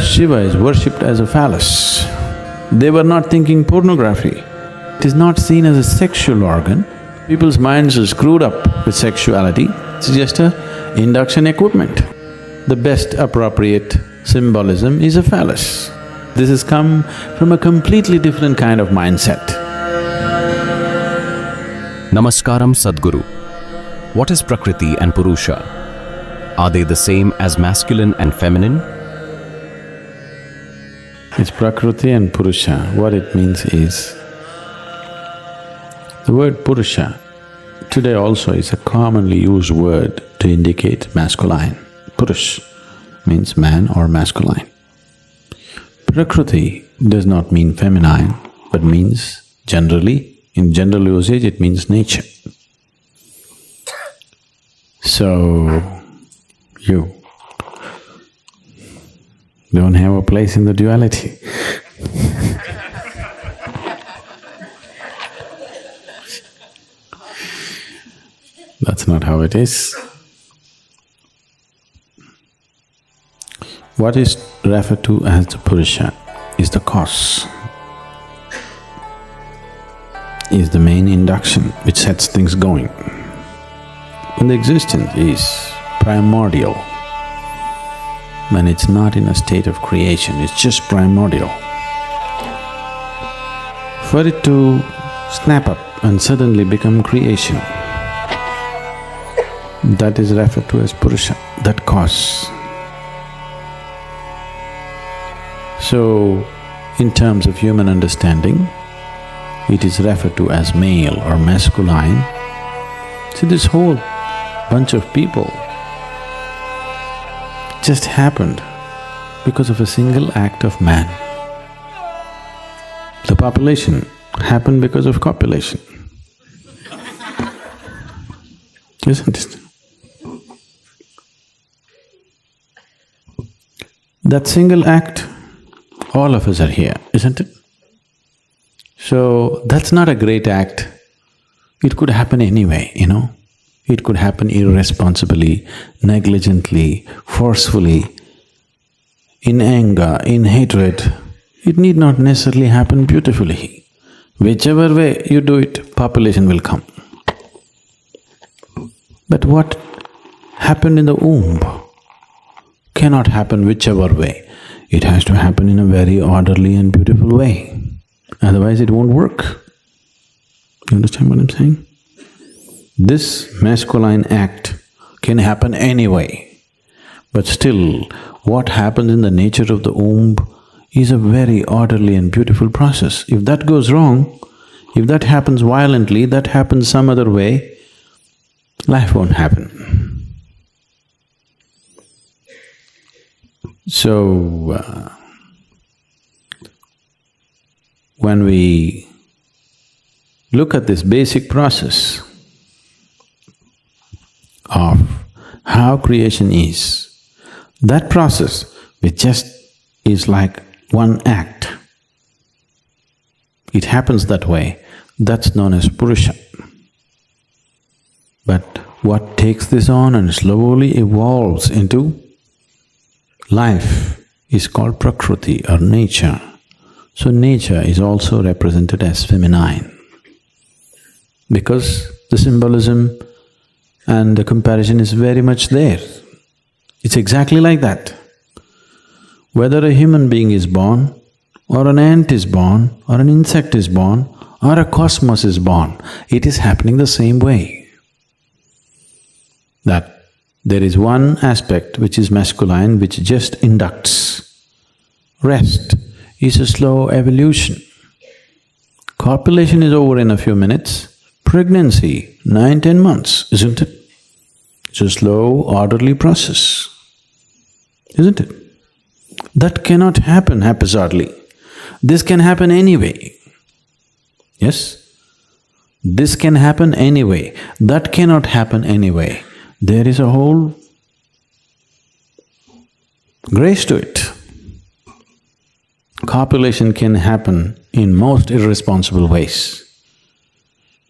Shiva is worshipped as a phallus. They were not thinking pornography. It is not seen as a sexual organ. People's minds are screwed up with sexuality. It's just a induction equipment. The best appropriate symbolism is a phallus. This has come from a completely different kind of mindset. Namaskaram, Sadhguru. What is Prakriti and Purusha? Are they the same as masculine and feminine? It's Prakriti and Purusha. What it means is, the word Purusha today also is a commonly used word to indicate masculine. Purush means man or masculine. Prakriti does not mean feminine, but means generally, in general usage, it means nature. So, you don't have a place in the duality. That's not how it is. What is referred to as the Purusha is the cause, is the main induction which sets things going. When the existence is primordial, when it's not in a state of creation, it's just primordial. For it to snap up and suddenly become creation, that is referred to as Purusha, that cause. So, in terms of human understanding, it is referred to as male or masculine. See, this whole bunch of people just happened because of a single act of man. The population happened because of copulation, isn't it? That single act, all of us are here, isn't it? So, that's not a great act. It could happen anyway, you know. It could happen irresponsibly, negligently, forcefully, in anger, in hatred. It need not necessarily happen beautifully. Whichever way you do it, population will come. But what happened in the womb cannot happen whichever way. It has to happen in a very orderly and beautiful way, otherwise it won't work. You understand what I'm saying? This masculine act can happen anyway, but still, what happens in the nature of the womb is a very orderly and beautiful process. If that goes wrong, if that happens violently, that happens some other way, life won't happen. So, when we look at this basic process of how creation is, that process which just is like one act, it happens that way, that's known as Purusha. But what takes this on and slowly evolves into life is called Prakriti or nature. So nature is also represented as feminine, because the symbolism and the comparison is very much there. It's exactly like that. Whether a human being is born, or an ant is born, or an insect is born, or a cosmos is born, it is happening the same way. That there is one aspect which is masculine, which just inducts. Rest is a slow evolution. Copulation is over in a few minutes, pregnancy 9–10 months, isn't it? It's a slow, orderly process, isn't it? That cannot happen haphazardly. This can happen anyway. Yes? This can happen anyway, that cannot happen anyway. There is a whole grace to it. Copulation can happen in most irresponsible ways.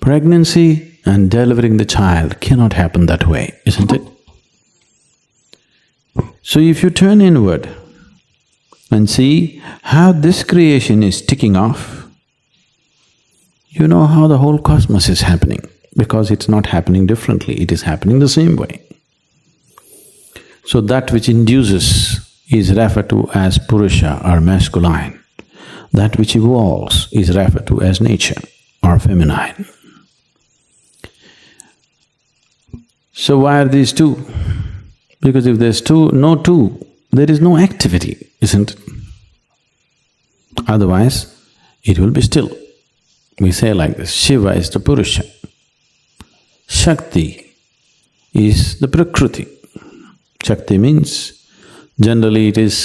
Pregnancy and delivering the child cannot happen that way, isn't it? So if you turn inward and see how this creation is ticking off, you know how the whole cosmos is happening, because it's not happening differently, it is happening the same way. So that which induces is referred to as Purusha or masculine. That which evolves is referred to as nature or feminine. So why are these two? Because if there's no two, there is no activity, isn't it? Otherwise, it will be still. We say like this, Shiva is the Purusha, Shakti is the Prakriti. Shakti means, generally it is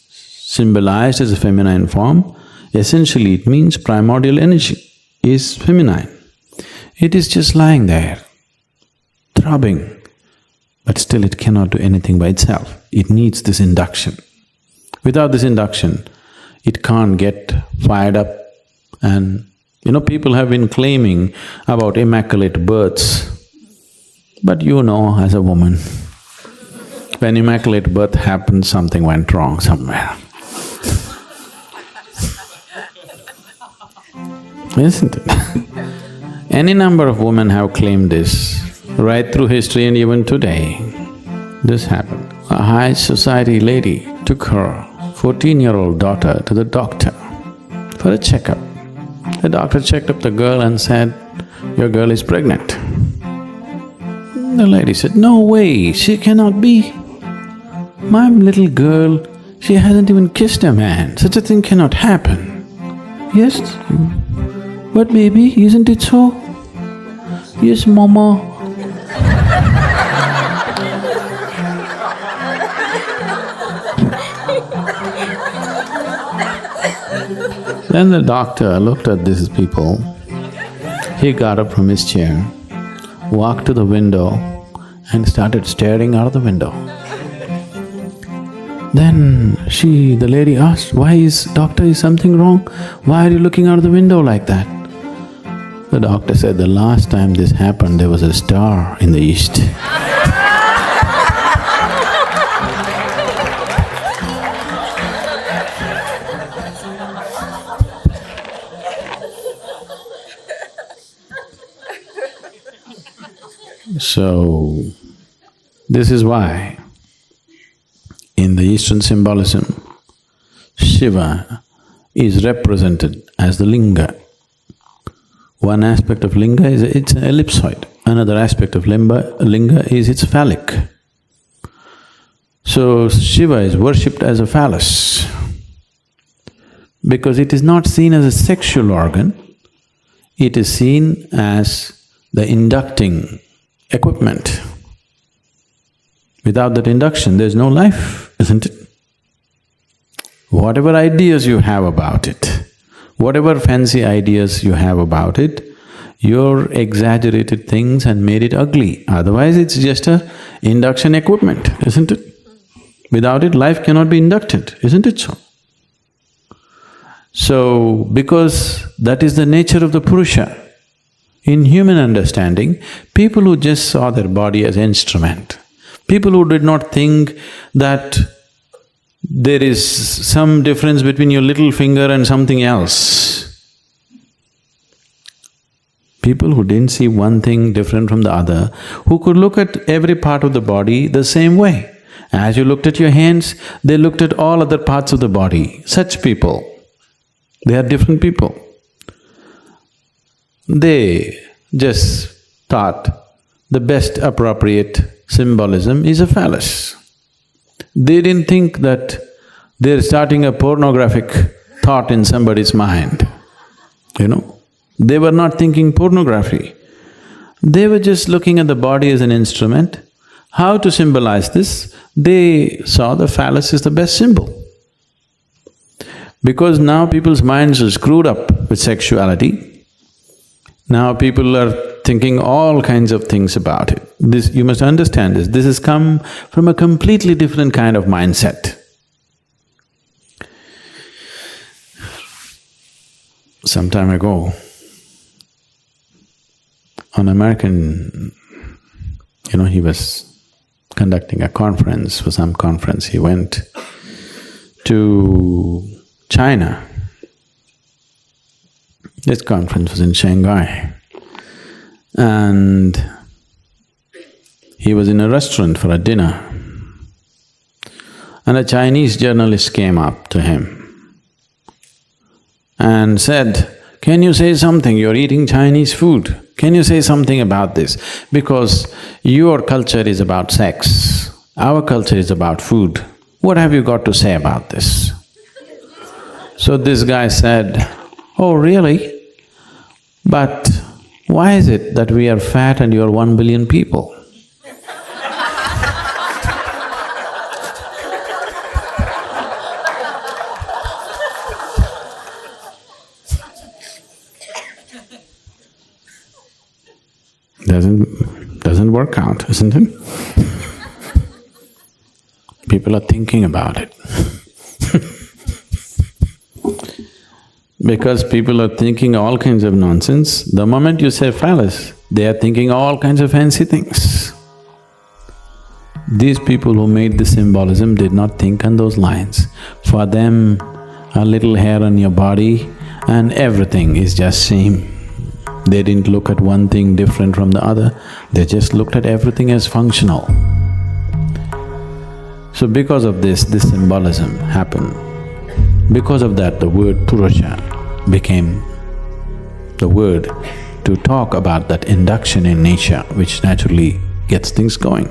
symbolized as a feminine form. Essentially it means primordial energy is feminine. It is just lying there, throbbing, but still it cannot do anything by itself. It needs this induction. Without this induction, it can't get fired up. And people have been claiming about immaculate births, but you know as a woman, when immaculate birth happened, something went wrong somewhere. Isn't it? Any number of women have claimed this, right through history and even today. This happened. A high society lady took her 14-year-old daughter to the doctor for a checkup. The doctor checked up the girl and said, "Your girl is pregnant." The lady said, "No way, she cannot be. My little girl, she hasn't even kissed a man, such a thing cannot happen." "Yes, but baby, isn't it so?" "Yes, mama." Then the doctor looked at these people. He got up from his chair, walked to the window and started staring out of the window. Then the lady asked, "Doctor, is something wrong? Why are you looking out of the window like that?" The doctor said, "The last time this happened, there was a star in the east." So, this is why in the Eastern symbolism, Shiva is represented as the Linga. One aspect of Linga is it's an ellipsoid, another aspect of Linga is it's phallic. So, Shiva is worshipped as a phallus because it is not seen as a sexual organ, it is seen as the inducting equipment. Without that induction, there's no life, isn't it? Whatever ideas you have about it, whatever fancy ideas you have about it, you're exaggerated things and made it ugly. Otherwise, it's just a induction equipment, isn't it? Without it, life cannot be inducted, isn't it so? So, because that is the nature of the Purusha, in human understanding, people who just saw their body as instrument, people who did not think that there is some difference between your little finger and something else, people who didn't see one thing different from the other, who could look at every part of the body the same way. As you looked at your hands, they looked at all other parts of the body. Such people, they are different people. They just thought the best appropriate symbolism is a phallus. They didn't think that they're starting a pornographic thought in somebody's mind, They were not thinking pornography. They were just looking at the body as an instrument. How to symbolize this? They saw the phallus is the best symbol. Because now people's minds are screwed up with sexuality, now people are thinking all kinds of things about it. You must understand this has come from a completely different kind of mindset. Some time ago, an American, he was conducting a conference, for some conference he went to China. This conference was in Shanghai. And he was in a restaurant for a dinner. And a Chinese journalist came up to him and said, "Can you say something? You're eating Chinese food. Can you say something about this? Because your culture is about sex, our culture is about food. What have you got to say about this?" So this guy said, "Oh, really? But why is it that we are fat and you're 1 billion people?" Doesn't work out, isn't it? People are thinking about it. Because people are thinking all kinds of nonsense, the moment you say phallus, they are thinking all kinds of fancy things. These people who made the symbolism did not think on those lines. For them, a little hair on your body and everything is just same. They didn't look at one thing different from the other, they just looked at everything as functional. So because of this symbolism happened. Because of that, the word Purusha became the word to talk about that induction in nature which naturally gets things going.